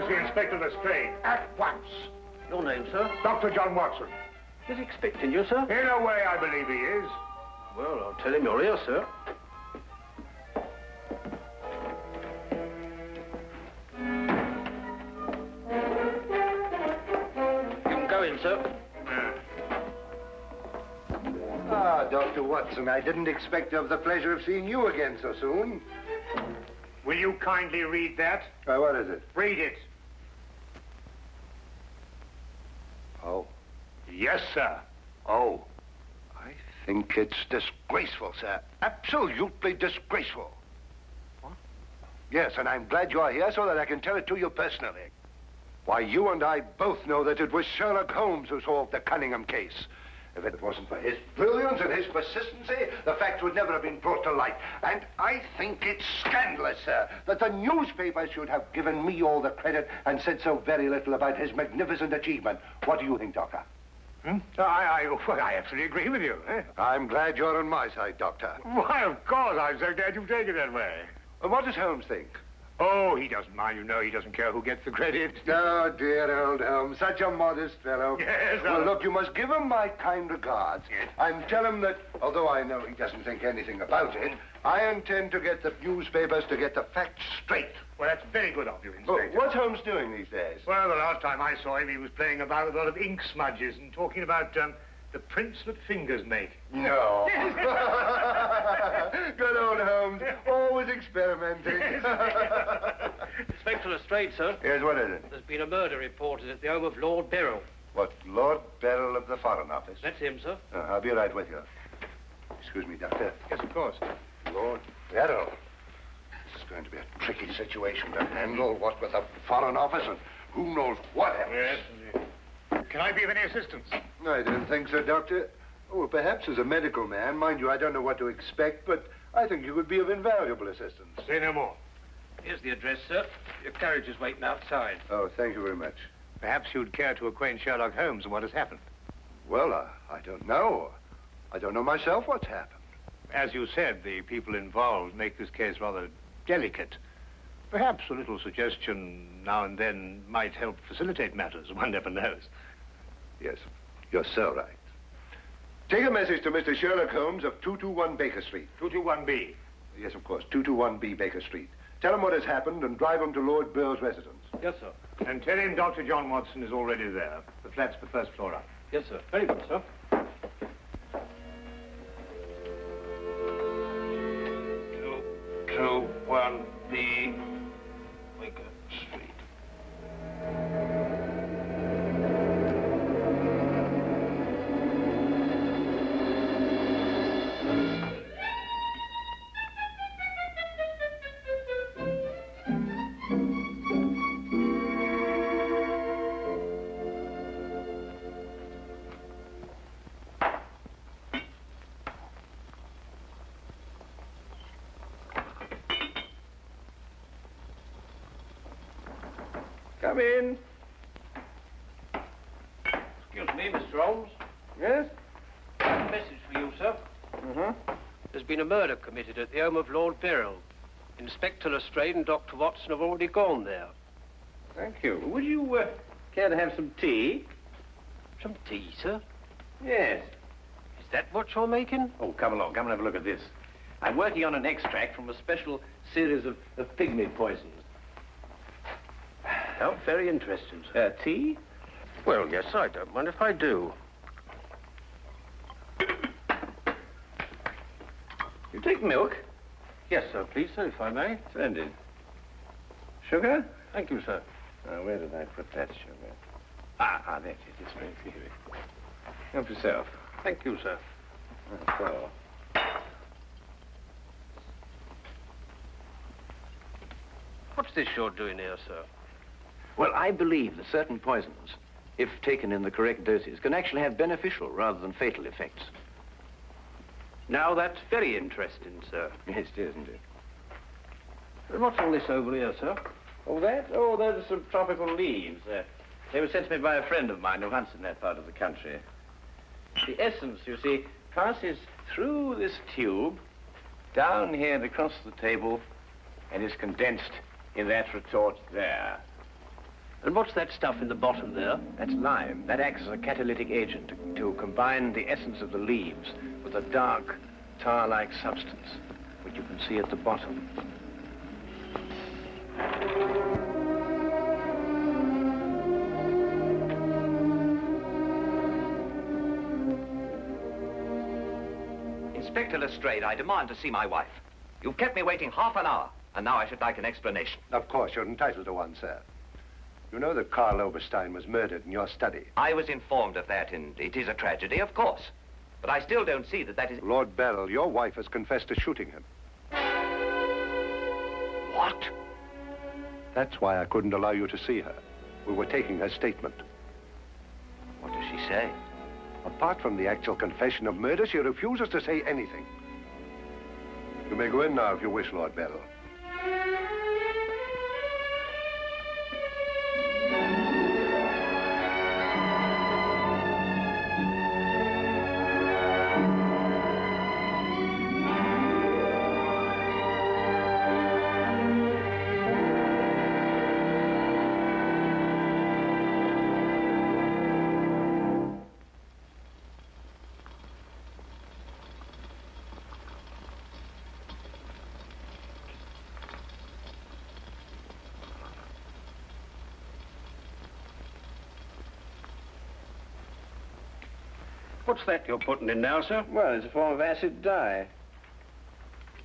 see Inspector Lestrade at once. Your name, sir? Dr. John Watson. He's expecting you, sir? In a way, I believe he is. Well, I'll tell him you're here, sir. You can go in, sir. Ah, Dr. Watson, I didn't expect to have the pleasure of seeing you again so soon. Will you kindly read that? What is it? Read it. Oh. Yes, sir. Oh. I think it's disgraceful, sir. Absolutely disgraceful. What? Yes, and I'm glad you're here so that I can tell it to you personally. Why, you and I both know that it was Sherlock Holmes who solved the Cunningham case. If it wasn't for his brilliance and his persistency, the facts would never have been brought to light. And I think it's scandalous, sir, that the newspapers should have given me all the credit and said so very little about his magnificent achievement. What do you think, Doctor? I absolutely agree with you. I'm glad you're on my side, Doctor. Why, of course. I'm so glad you've taken it that way. And what does Holmes think? Oh, he doesn't mind. You know, he doesn't care who gets the credit. Oh, dear old Holmes, such a modest fellow. Yes, well, look, you must give him my kind regards. Yes. And tell him that, although I know he doesn't think anything about it, I intend to get the newspapers to get the facts straight. Well, that's very good of you, Inspector. What's Holmes doing these days? Well, the last time I saw him, he was playing about with a lot of ink smudges and talking about the prints that fingers make. No. Good old Holmes, always experimenting. Inspector Lestrade, sir. Yes, what is it? There's been a murder reported at the home of Lord Beryl. What, Lord Beryl of the Foreign Office? That's him, sir. I'll be right with you. Excuse me, Doctor. Yes, of course. Lord Beryl. This is going to be a tricky situation to handle, what with the Foreign Office and who knows what else. Yes, indeed. Can I be of any assistance? I don't think so, Doctor. Oh, perhaps as a medical man. Mind you, I don't know what to expect, but I think you would be of invaluable assistance. Say no more. Here's the address, sir. Your carriage is waiting outside. Oh, thank you very much. Perhaps you'd care to acquaint Sherlock Holmes and what has happened. Well, I don't know. I don't know myself what's happened. As you said, the people involved make this case rather delicate. Perhaps a little suggestion now and then might help facilitate matters. One never knows. Yes, you're so right. Take a message to Mr. Sherlock Holmes of 221 Baker Street. 221B. Yes, of course, 221B Baker Street. Tell him what has happened and drive him to Lord Beryl's residence. Yes, sir. And tell him Dr. John Watson is already there. The flat's the first floor up. Yes, sir. Very good, sir. 221B Baker Street. Come in. Excuse me, Mr. Holmes. Yes? A message for you, sir. There's been a murder committed at the home of Lord Beryl. Inspector Lestrade and Dr. Watson have already gone there. Thank you. Would you care to have some tea? Some tea, sir? Yes. Is that what you're making? Oh, come along. Come and have a look at this. I'm working on an extract from a special series of pygmy poisons. Oh, very interesting, sir. Tea? Well, yes, I don't mind if I do. You take milk? Yes, sir, please, sir, if I may. Splendid. Sugar? Thank you, sir. Now, where did I put that sugar? Ah, that's it. It's right here. Help yourself. Thank you, sir. So. What's this you're doing here, sir? Well, I believe that certain poisons, if taken in the correct doses, can actually have beneficial rather than fatal effects. Now, that's very interesting, sir. Yes, it is, isn't it? And what's all this over here, sir? Oh, that? Oh, those are some tropical leaves. They were sent to me by a friend of mine who hunts in that part of the country. The essence, you see, passes through this tube, down here and across the table, and is condensed in that retort there. And what's that stuff in the bottom there? That's lime. That acts as a catalytic agent to combine the essence of the leaves with a dark, tar-like substance, which you can see at the bottom. Inspector Lestrade, I demand to see my wife. You've kept me waiting half an hour, and now I should like an explanation. Of course, you're entitled to one, sir. You know that Karl Oberstein was murdered in your study. I was informed of that, and it is a tragedy, of course. But I still don't see that is... Lord Beryl, your wife has confessed to shooting him. What? That's why I couldn't allow you to see her. We were taking her statement. What does she say? Apart from the actual confession of murder, she refuses to say anything. You may go in now if you wish, Lord Beryl. What's that you're putting in now, sir? Well, it's a form of acid dye.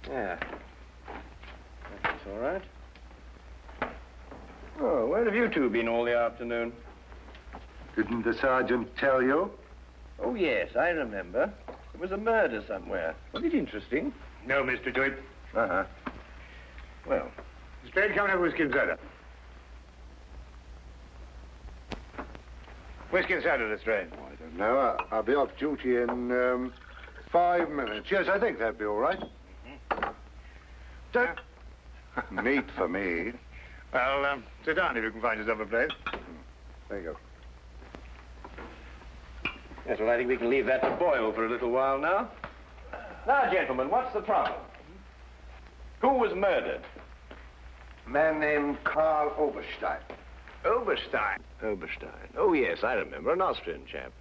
Yeah. That's all right. Oh, where have you two been all the afternoon? Didn't the sergeant tell you? Oh, yes, I remember. There was a murder somewhere. Was it interesting? No, Mr. Dwight. Uh-huh. Well, Lestrade, come and have a whiskey and soda. Whiskey and soda, Lestrade. Oh, I don't know. I'll be off duty in 5 minutes. Yes, I think that'd be all right. Neat for me. Well, sit down if you can find yourself a place. There you go. yes, well, I think we can leave that to boil for a little while now. Now, gentlemen, what's the problem? Who was murdered? A man named Karl Oberstein. Oberstein. Oberstein. Oh, yes, I remember. An Austrian chap.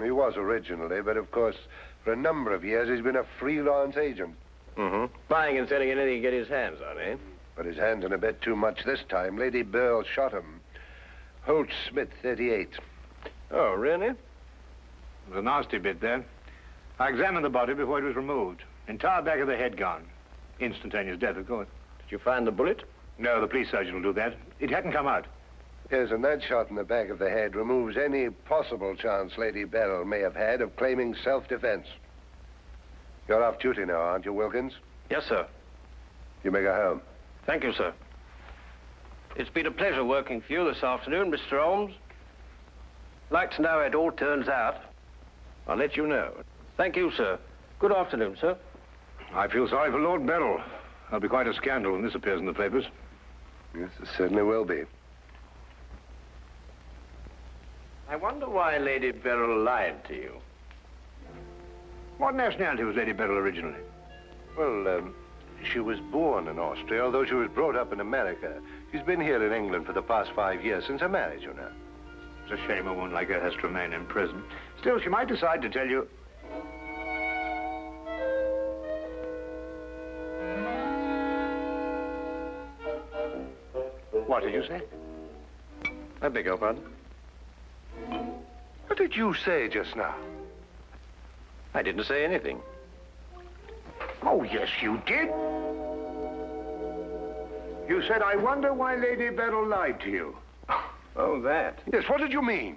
He was originally, but of course, for a number of years, he's been a freelance agent. Mm-hmm. Buying and selling anything he can get his hands on, eh? But his hands in a bit too much this time. Lady Beryl shot him. Holt Smith, 38. Oh, really? It was a nasty bit there. I examined the body before it was removed. Entire back of the head gone. Instantaneous death, of course. Did you find the bullet? No, the police surgeon will do that. It hadn't come out. Yes, and that shot in the back of the head removes any possible chance Lady Beryl may have had of claiming self-defense. You're off duty now, aren't you, Wilkins? Yes, sir. You may go home. Thank you, sir. It's been a pleasure working for you this afternoon, Mr. Holmes. Like to know how it all turns out. I'll let you know. Thank you, sir. Good afternoon, sir. I feel sorry for Lord Beryl. There'll be quite a scandal when this appears in the papers. Yes, there certainly will be. I wonder why Lady Beryl lied to you. What nationality was Lady Beryl originally? Well, she was born in Austria, although she was brought up in America. She's been here in England for the past 5 years, since her marriage, you know. It's a shame a woman like her has to remain in prison. Still, she might decide to tell you... What did you say? I beg your pardon? What did you say just now? I didn't say anything. Oh, yes, you did. You said, I wonder why Lady Beryl lied to you. Oh, that. Yes, what did you mean?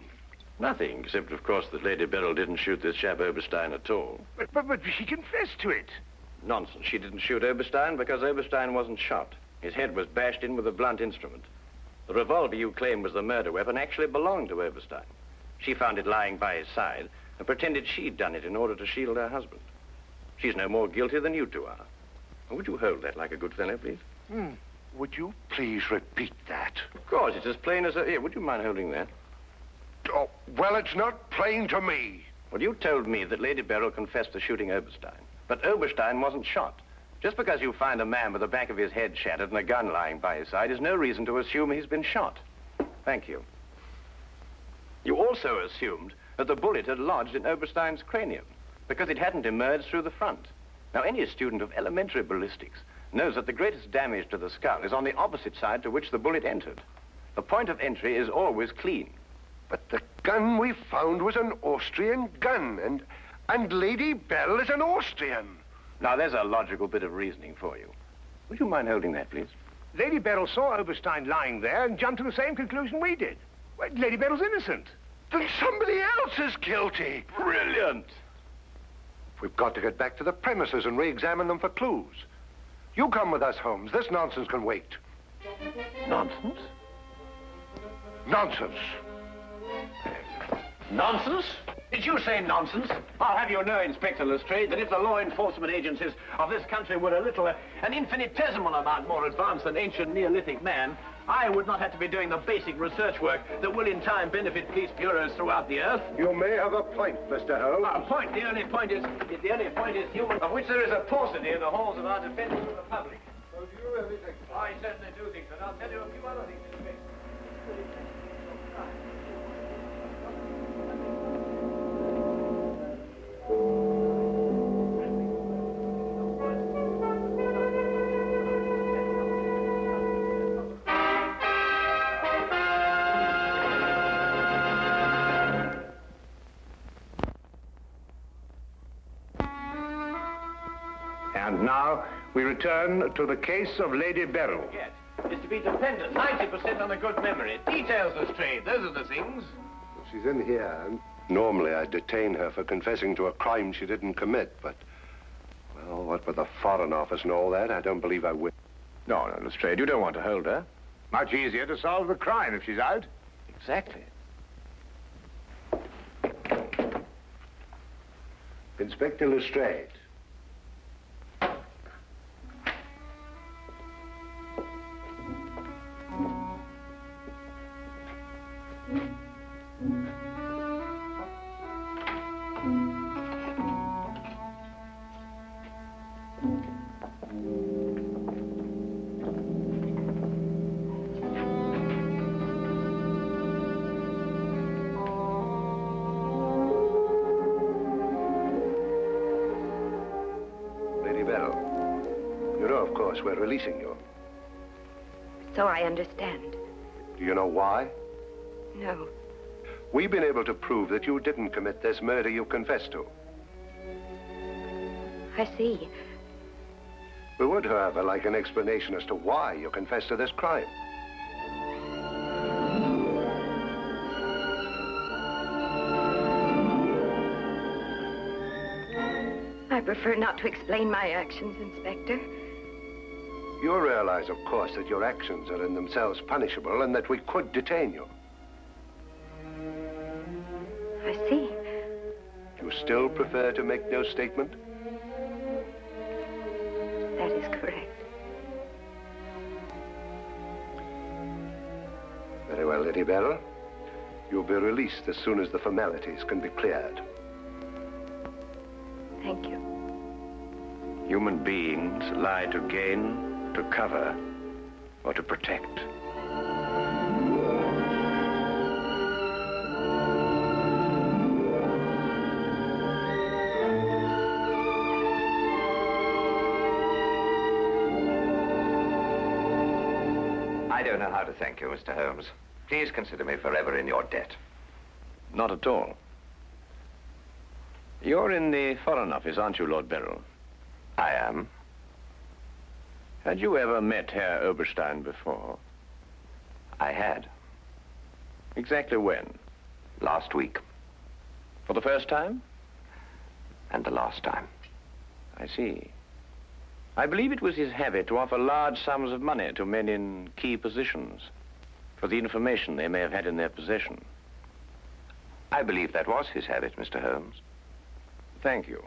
Nothing, except, of course, that Lady Beryl didn't shoot this chap Oberstein at all. But she confessed to it. Nonsense. She didn't shoot Oberstein because Oberstein wasn't shot. His head was bashed in with a blunt instrument. The revolver you claim was the murder weapon actually belonged to Oberstein. She found it lying by his side and pretended she'd done it in order to shield her husband. She's no more guilty than you two are. Would you hold that like a good fellow, please? Would you please repeat that? Of course, it's as plain as a... Here, would you mind holding that? Oh, well, it's not plain to me. Well, you told me that Lady Beryl confessed to shooting Oberstein. But Oberstein wasn't shot. Just because you find a man with the back of his head shattered and a gun lying by his side is no reason to assume he's been shot. Thank you. You also assumed that the bullet had lodged in Oberstein's cranium because it hadn't emerged through the front. Now, any student of elementary ballistics knows that the greatest damage to the skull is on the opposite side to which the bullet entered. The point of entry is always clean. But the gun we found was an Austrian gun, and Lady Beryl is an Austrian. Now, there's a logical bit of reasoning for you. Would you mind holding that, please? Lady Beryl saw Oberstein lying there and jumped to the same conclusion we did. Well, Lady Beryl's innocent. Then somebody else is guilty. Brilliant! We've got to get back to the premises and re-examine them for clues. You come with us, Holmes. This nonsense can wait. Nonsense? Nonsense. Nonsense? Did you say nonsense? I'll have you know, Inspector Lestrade, that if the law enforcement agencies of this country were an infinitesimal amount more advanced than ancient Neolithic man, I would not have to be doing the basic research work that will in time benefit police bureaus throughout the earth. You may have a point, Mr. Holmes. A point? The only point is human, of which there is a paucity in the halls of our defenders from the public. So do you really think so? I certainly do think so. And I'll tell you a few other things, Inspector. And now we return to the case of Lady Beryl. Yes, is to be dependent 90% on a good memory. Details, Lestrade, those are the things. She's in here, and normally I'd detain her for confessing to a crime she didn't commit, but, well, what with the Foreign Office and all that, I don't believe I will. No, Lestrade, you don't want to hold her. Much easier to solve the crime if she's out. Exactly. Inspector Lestrade. We're releasing you. So I understand. Do you know why? No. We've been able to prove that you didn't commit this murder you confessed to. I see. We would, however, like an explanation as to why you confessed to this crime. I prefer not to explain my actions, Inspector. You realize, of course, that your actions are in themselves punishable and that we could detain you. I see. You still prefer to make no statement? That is correct. Very well, Lady Beryl. You'll be released as soon as the formalities can be cleared. Thank you. Human beings lie to gain, to cover, or to protect. I don't know how to thank you, Mr. Holmes. Please consider me forever in your debt. Not at all. You're in the Foreign Office, aren't you, Lord Beryl? I am. Had you ever met Herr Oberstein before? I had. Exactly when? Last week. For the first time? And the last time. I see. I believe it was his habit to offer large sums of money to men in key positions for the information they may have had in their possession. I believe that was his habit, Mr. Holmes. Thank you.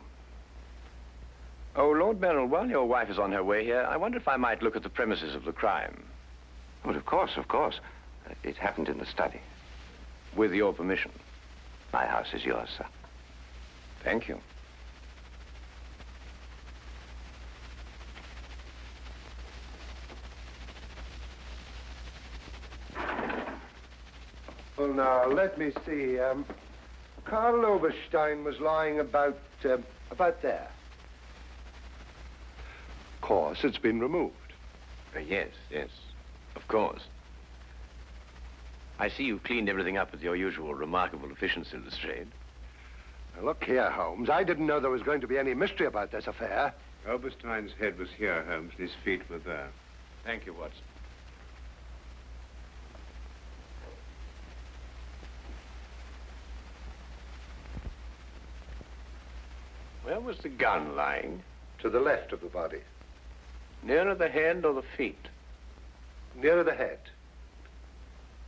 Oh, Lord Beryl, while your wife is on her way here, I wonder if I might look at the premises of the crime. Well, of course, of course. It happened in the study. With your permission. My house is yours, sir. Thank you. Well, now, let me see. Karl Oberstein was lying about there. Of course, it's been removed. Yes, of course. I see you cleaned everything up with your usual remarkable efficiency, Lestrade. Now, look here, Holmes. I didn't know there was going to be any mystery about this affair. Oberstein's head was here, Holmes, and his feet were there. Thank you, Watson. Where was the gun lying? To the left of the body. Nearer the head or the feet? Nearer the head.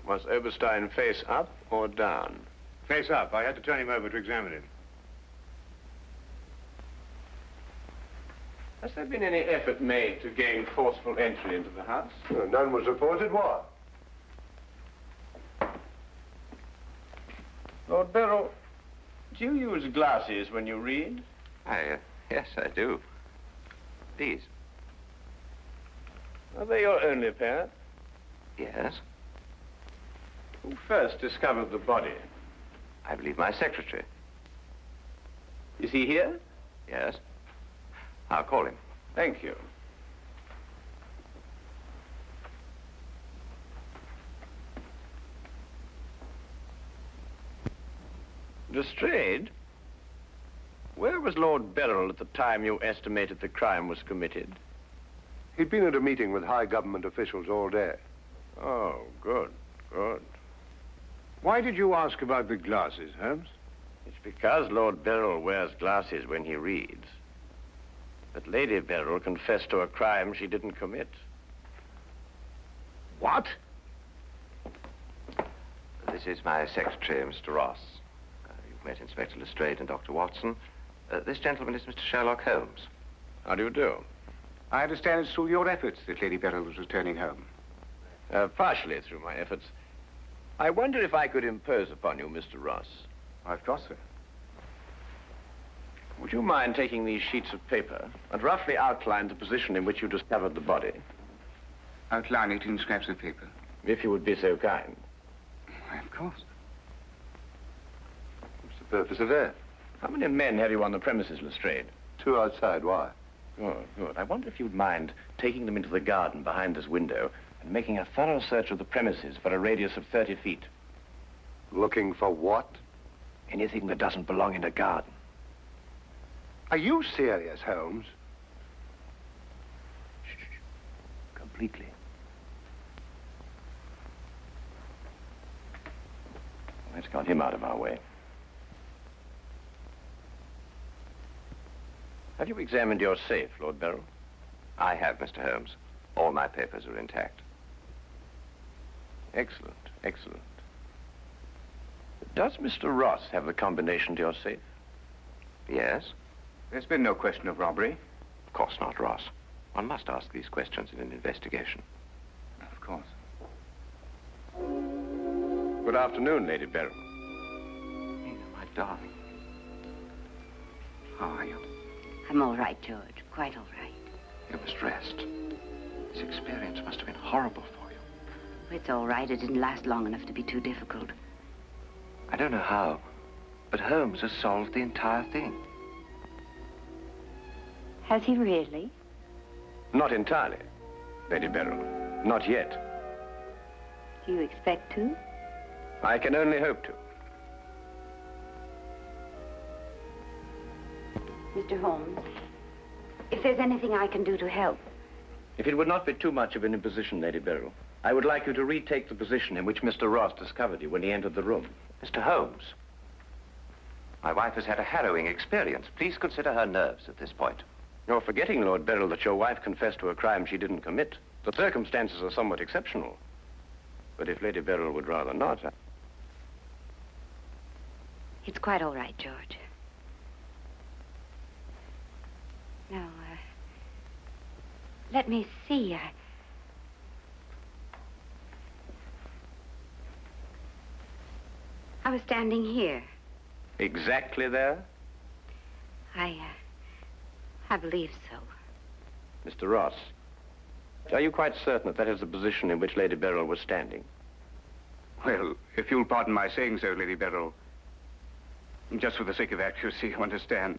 Was Oberstein face up or down? Face up. I had to turn him over to examine him. Has there been any effort made to gain forceful entry into the house? Well, none was reported. Why? Lord Beryl, do you use glasses when you read? Yes, I do. These? Are they your only pair? Yes. Who first discovered the body? I believe my secretary. Is he here? Yes. I'll call him. Thank you. Lestrade, where was Lord Beryl at the time you estimated the crime was committed? He'd been at a meeting with high government officials all day. Oh, good. Why did you ask about the glasses, Holmes? It's because Lord Beryl wears glasses when he reads. But Lady Beryl confessed to a crime she didn't commit. What? This is my secretary, Mr. Ross. You've met Inspector Lestrade and Dr. Watson. This gentleman is Mr. Sherlock Holmes. How do you do? I understand it's through your efforts that Lady Beryl was returning home. Partially through my efforts. I wonder if I could impose upon you, Mr. Ross. Of course, sir. Would you mind taking these sheets of paper and roughly outline the position in which you discovered the body? Outline it in scraps of paper. If you would be so kind. Why, of course. What's the purpose of that? How many men have you on the premises, Lestrade? 2 outside. Why? Good. I wonder if you'd mind taking them into the garden behind this window and making a thorough search of the premises for a radius of 30 feet. Looking for what? Anything that doesn't belong in a garden. Are you serious, Holmes? Shh. Completely. Let's got him out of our way. Have you examined your safe, Lord Beryl? I have, Mr. Holmes. All my papers are intact. Excellent. Does Mr. Ross have the combination to your safe? Yes? There's been no question of robbery. Of course not, Ross. One must ask these questions in an investigation. Of course. Good afternoon, Lady Beryl. Nina, my darling. How are you? I'm all right, George. Quite all right. You must rest. This experience must have been horrible for you. It's all right. It didn't last long enough to be too difficult. I don't know how, but Holmes has solved the entire thing. Has he really? Not entirely, Lady Beryl. Not yet. Do you expect to? I can only hope to. Mr. Holmes, if there's anything I can do to help. If it would not be too much of an imposition, Lady Beryl, I would like you to retake the position in which Mr. Ross discovered you when he entered the room. Mr. Holmes, my wife has had a harrowing experience. Please consider her nerves at this point. You're forgetting, Lord Beryl, that your wife confessed to a crime she didn't commit. The circumstances are somewhat exceptional. But if Lady Beryl would rather not... It's quite all right, George. Now, let me see. I was standing here. Exactly there? I believe so. Mr. Ross, are you quite certain that that is the position in which Lady Beryl was standing? Well, if you'll pardon my saying so, Lady Beryl, just for the sake of accuracy, you understand,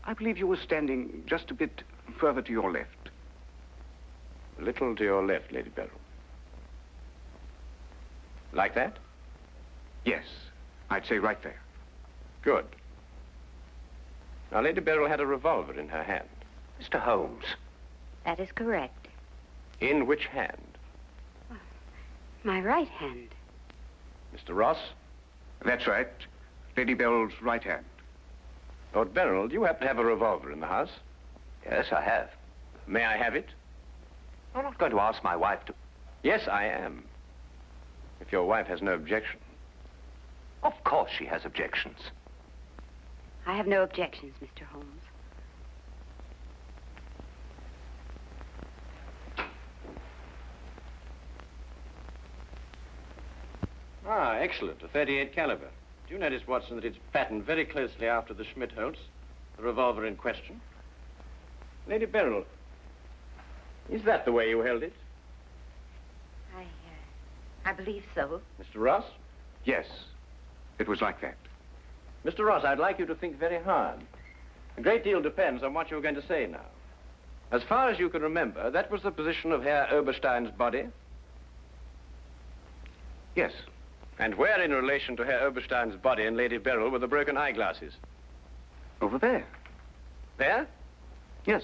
I believe you were standing just a bit further to your left. A little to your left, Lady Beryl. Like that? Yes, I'd say right there. Good. Now, Lady Beryl had a revolver in her hand. Mr. Holmes. That is correct. In which hand? My right hand. Mr. Ross? That's right. Lady Beryl's right hand. Lord Beryl, do you happen to have a revolver in the house? Yes, I have. May I have it? I'm not going to ask my wife to... Yes, I am. If your wife has no objection. Of course she has objections. I have no objections, Mr. Holmes. Ah, excellent. A .38 caliber. Do you notice, Watson, that it's patterned very closely after the Schmidt-Holtz, the revolver in question? Lady Beryl, is that the way you held it? I believe so. Mr. Ross? Yes, it was like that. Mr. Ross, I'd like you to think very hard. A great deal depends on what you're going to say now. As far as you can remember, that was the position of Herr Oberstein's body? Yes. And where in relation to Herr Oberstein's body and Lady Beryl were the broken eyeglasses? Over there. There? Yes.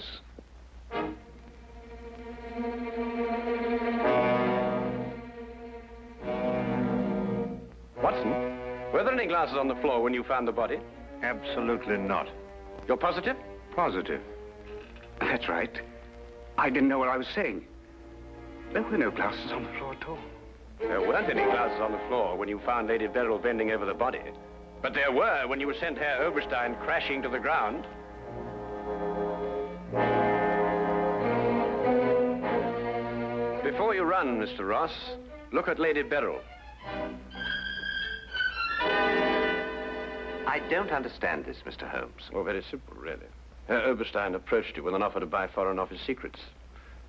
Watson, were there any glasses on the floor when you found the body? Absolutely not. You're positive? Positive. That's right. I didn't know what I was saying. There were no glasses on the floor at all. There weren't any glasses on the floor when you found Lady Beryl bending over the body. But there were when you sent Herr Oberstein crashing to the ground. Before you run, Mr. Ross, look at Lady Beryl. I don't understand this, Mr. Holmes. Oh, very simple, really. Herr Oberstein approached you with an offer to buy Foreign Office secrets.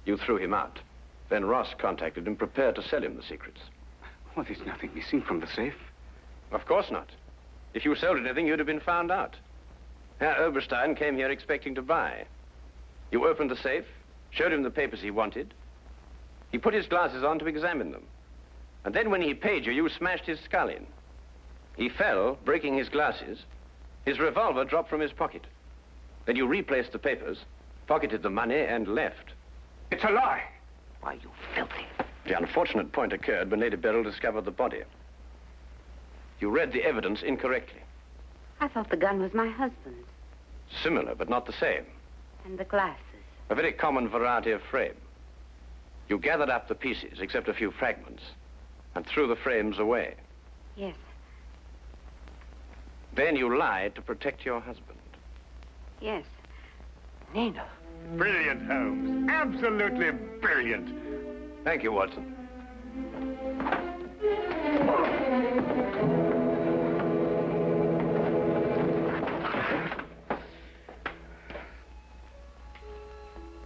You threw him out. Then Ross contacted him, prepared to sell him the secrets. Well, there's nothing missing from the safe. Of course not. If you sold anything, you'd have been found out. Herr Oberstein came here expecting to buy. You opened the safe, showed him the papers he wanted. He put his glasses on to examine them. And then when he paid you, you smashed his skull in. He fell, breaking his glasses. His revolver dropped from his pocket. Then you replaced the papers, pocketed the money, and left. It's a lie. Why, you filthy... The unfortunate point occurred when Lady Beryl discovered the body. You read the evidence incorrectly. I thought the gun was my husband's. Similar, but not the same. And the glasses. A very common variety of frame. You gathered up the pieces, except a few fragments, and threw the frames away. Yes. Then you lied to protect your husband. Yes. Nina. Brilliant, Holmes. Absolutely brilliant. Thank you, Watson.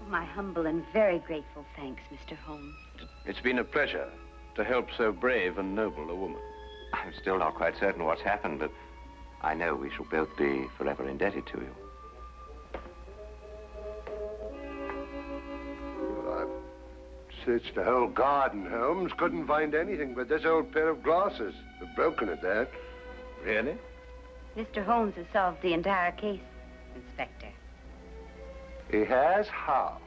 My humble and very grateful thanks, Mr. Holmes. It's been a pleasure to help so brave and noble a woman. I'm still not quite certain what's happened, but I know we shall both be forever indebted to you. Searched the whole garden, Holmes. Couldn't find anything but this old pair of glasses. They're broken at that. Really? Mr. Holmes has solved the entire case, Inspector. He has? How?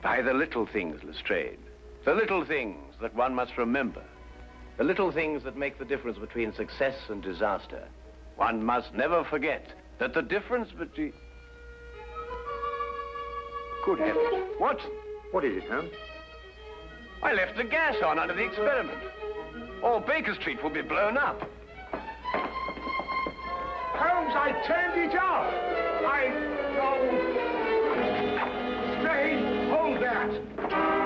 By the little things, Lestrade. The little things that one must remember. The little things that make the difference between success and disaster. One must never forget that the difference between... Good heavens. What? What is it, Holmes? I left the gas on under the experiment. All Baker Street will be blown up. Holmes, I turned it off. No. Strange, hold that.